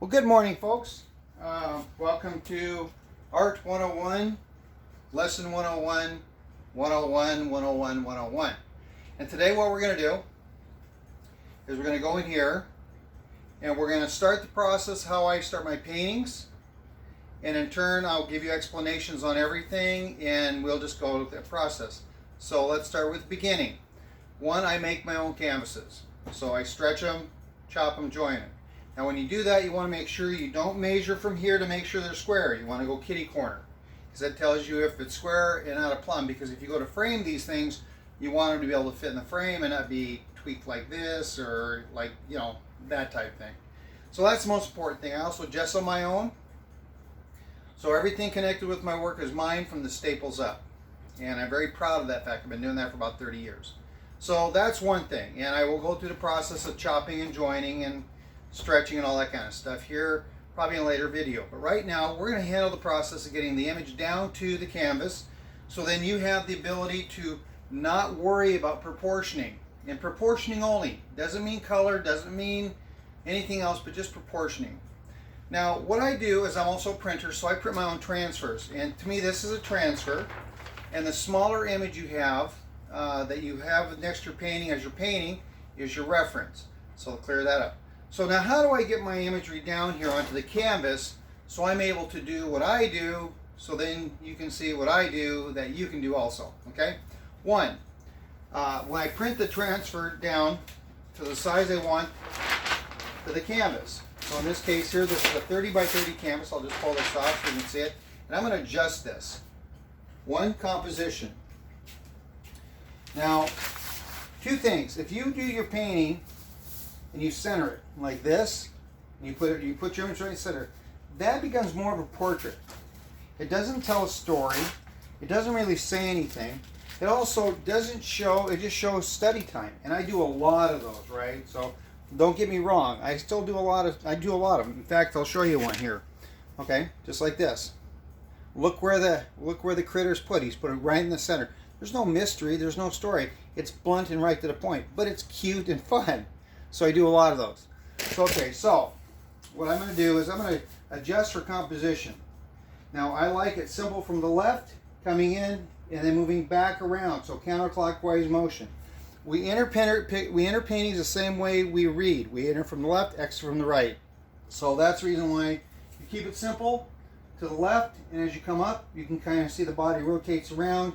Well, good morning, folks. Welcome to Art 101, Lesson 101, 101, 101, 101. And today what we're going to do is we're going to go in here and we're going to start the process how I start my paintings. And in turn, I'll give you explanations on everything and we'll just go with that process. So let's start with the beginning. One, I make my own canvases. So I stretch them, chop them, join them. Now when you do that, you want to make sure you don't measure from here to make sure they're square. You want to go kitty corner, because that tells you if it's square and not a plumb. Because if you go to frame these things, you want them to be able to fit in the frame and not be tweaked like this or like, you know, that type thing. So that's the most important thing. I also gesso my own. So everything connected with my work is mine from the staples up. And I'm very proud of that fact. I've been doing that for about 30 years. So that's one thing. And I will go through the process of chopping and joining and stretching and all that kind of stuff here probably in a later video. But right now we're going to handle the process of getting the image down to the canvas, so then you have the ability to not worry about proportioning. And proportioning only. Doesn't mean color, doesn't mean anything else, but just proportioning. Now what I do is I'm also a printer, so I print my own transfers. And to me this is a transfer. And the smaller image you have that you have next to your painting as you're painting is your reference. So I'll clear that up. So now how do I get my imagery down here onto the canvas so I'm able to do what I do, so then you can see what I do that you can do also, okay? One, when I print the transfer down to the size I want to the canvas. So in this case here, this is a 30 by 30 canvas. I'll just pull this off so you can see it. And I'm going to adjust this. One, composition. Now, two things. If you do your painting and you center it like this, and you put your image right in the center, that becomes more of a portrait. It doesn't tell a story. It doesn't really say anything. It also doesn't show, it just shows study time. And I do a lot of those, right? So don't get me wrong. I still do a lot of them. In fact, I'll show you one here. Okay, just like this. Look where the critter's put. He's put it right in the center. There's no mystery, there's no story. It's blunt and right to the point, but it's cute and fun. So I do a lot of those. Okay, so what I'm going to do is I'm going to adjust for composition. Now I like it simple from the left, coming in, and then moving back around, so counterclockwise motion. We enter paintings the same way we read. We enter from the left, exit from the right. So that's the reason why you keep it simple to the left, and as you come up, you can kind of see the body rotates around,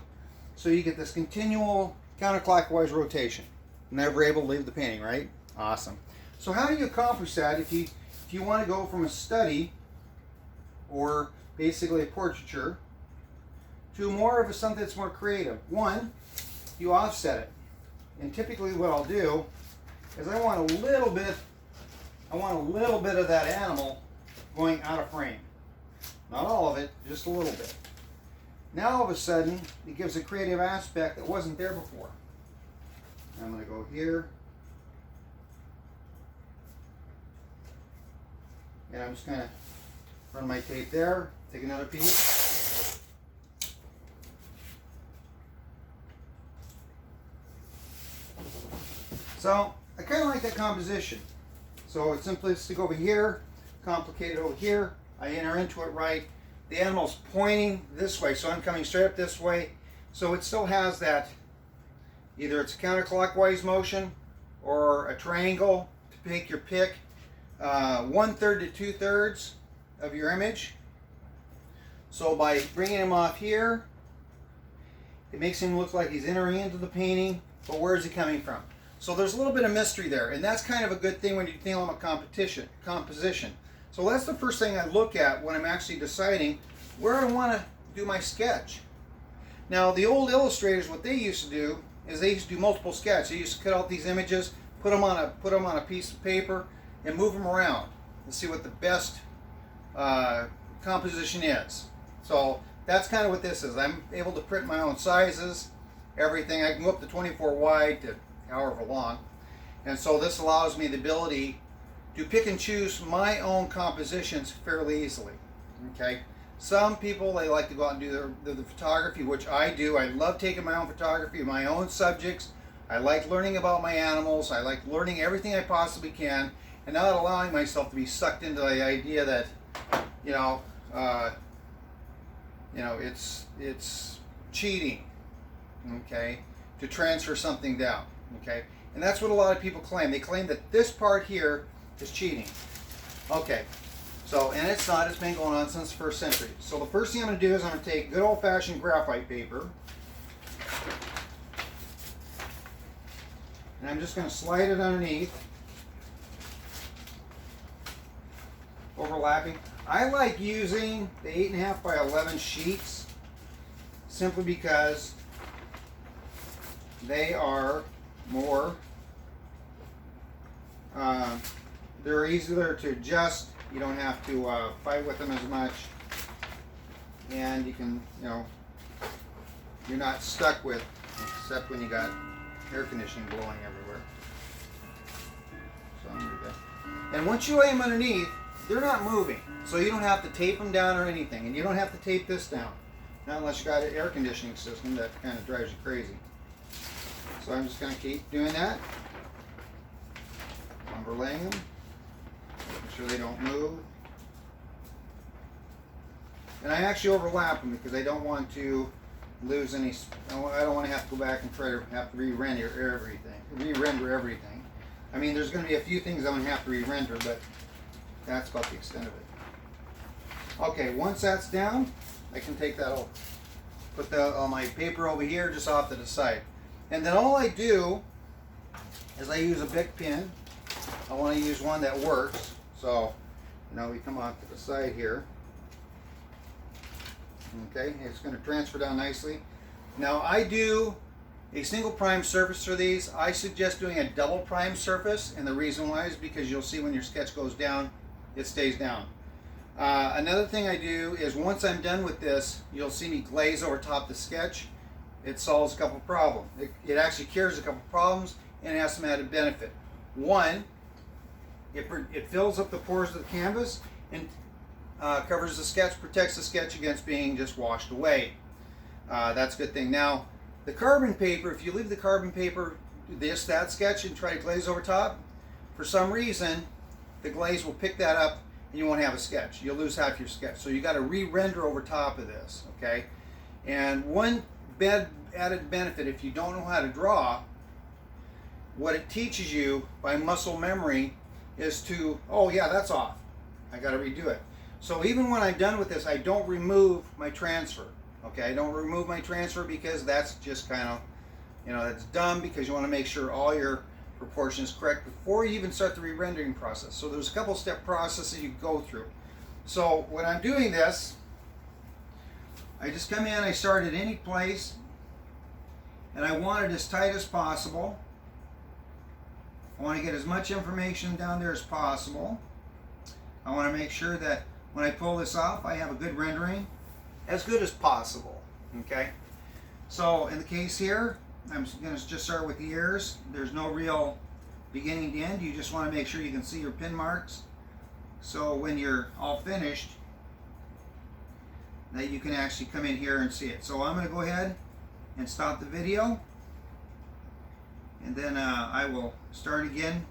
so you get this continual counterclockwise rotation. Never able to leave the painting, right? Awesome. So how do you accomplish that if you want to go from a study or basically a portraiture to more of something that's more creative? One, you offset it. And typically what I'll do is I want a little bit of that animal going out of frame. Not all of it, just a little bit. Now all of a sudden it gives a creative aspect that wasn't there before. I'm going to go here. And I'm just going to run my tape there, take another piece. So I kind of like that composition. So it's simplistic over here, complicated over here. I enter into it right. The animal's pointing this way, so I'm coming straight up this way. So it still has that, either it's a counterclockwise motion or a triangle to take your pick. 1/3 to 2/3 of your image. So by bringing him off here, it makes him look like he's entering into the painting, but where is he coming from? So there's a little bit of mystery there, and that's kind of a good thing when you're dealing with composition. So that's the first thing I look at when I'm actually deciding where I want to do my sketch. Now the old illustrators, what they used to do is they used to do multiple sketches. They used to cut out these images, put them on a piece of paper, and move them around and see what the best composition is. So that's kind of what this is. I'm able to print my own sizes, everything. I can go up to 24 wide to however long. And so this allows me the ability to pick and choose my own compositions fairly easily. Okay. Some people, they like to go out and do the photography, which I do. I love taking my own photography, my own subjects. I like learning about my animals. I like learning everything I possibly can. and not allowing myself to be sucked into the idea that, you know, it's cheating, okay, to transfer something down, okay, and that's what a lot of people claim. They claim that this part here is cheating, okay. So, and it's not. It's been going on since the first century. So the first thing I'm going to do is I'm going to take good old-fashioned graphite paper, and I'm just going to slide it underneath, overlapping. I like using the 8.5 by 11 sheets simply because they are more, they're easier to adjust. You don't have to fight with them as much, and you can, you know, you're not stuck with, except when you got air conditioning blowing everywhere. So I'm gonna do that. And once you lay them underneath, they're not moving, so you don't have to tape them down or anything, and you don't have to tape this down, not unless you got an air conditioning system that kind of drives you crazy. So I'm just going to keep doing that, overlaying them. Make sure they don't move. And I actually overlap them because I don't want to lose any. I don't want to have to go back and try to have to re-render everything. I mean, there's going to be a few things I'm going to have to re-render, but that's about the extent of it. Okay, once that's down, I can take that over. Put my paper over here, just off to the side. And then all I do is I use a Bic pen. I want to use one that works. So now we come off to the side here. Okay, it's going to transfer down nicely. Now I do a single prime surface for these. I suggest doing a double prime surface, and the reason why is because you'll see when your sketch goes down, it stays down. Another thing I do is once I'm done with this, you'll see me glaze over top the sketch. It solves a couple problems. It actually cures a couple problems, and it has some added benefit. One, it fills up the pores of the canvas and covers the sketch, protects the sketch against being just washed away. That's a good thing. Now, the carbon paper, if you leave the carbon paper, that sketch, and try to glaze over top, for some reason, the glaze will pick that up and you won't have a sketch. You'll lose half your sketch. So you got to re-render over top of this, okay? And one added benefit, if you don't know how to draw, what it teaches you by muscle memory is to, oh yeah, that's off. I got to redo it. So even when I'm done with this, I don't remove my transfer. Okay, I don't remove my transfer because that's just kind of, you know, that's dumb, because you want to make sure all your proportion is correct before you even start the re-rendering process. So there's a couple step process that you go through. So when I'm doing this, I just come in, I start at any place, and I want it as tight as possible. I want to get as much information down there as possible. I want to make sure that when I pull this off, I have a good rendering, as good as possible, okay? So in the case here, I'm going to just start with the ears. There's no real beginning to end. You just want to make sure you can see your pin marks. So when you're all finished, that you can actually come in here and see it. So I'm going to go ahead and stop the video, and then I will start again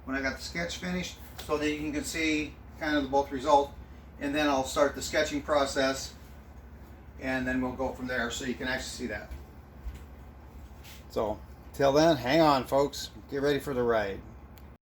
when I got the sketch finished, so that you can see kind of the both result, and then I'll start the sketching process, and then we'll go from there so you can actually see that. So till then, hang on folks, get ready for the ride.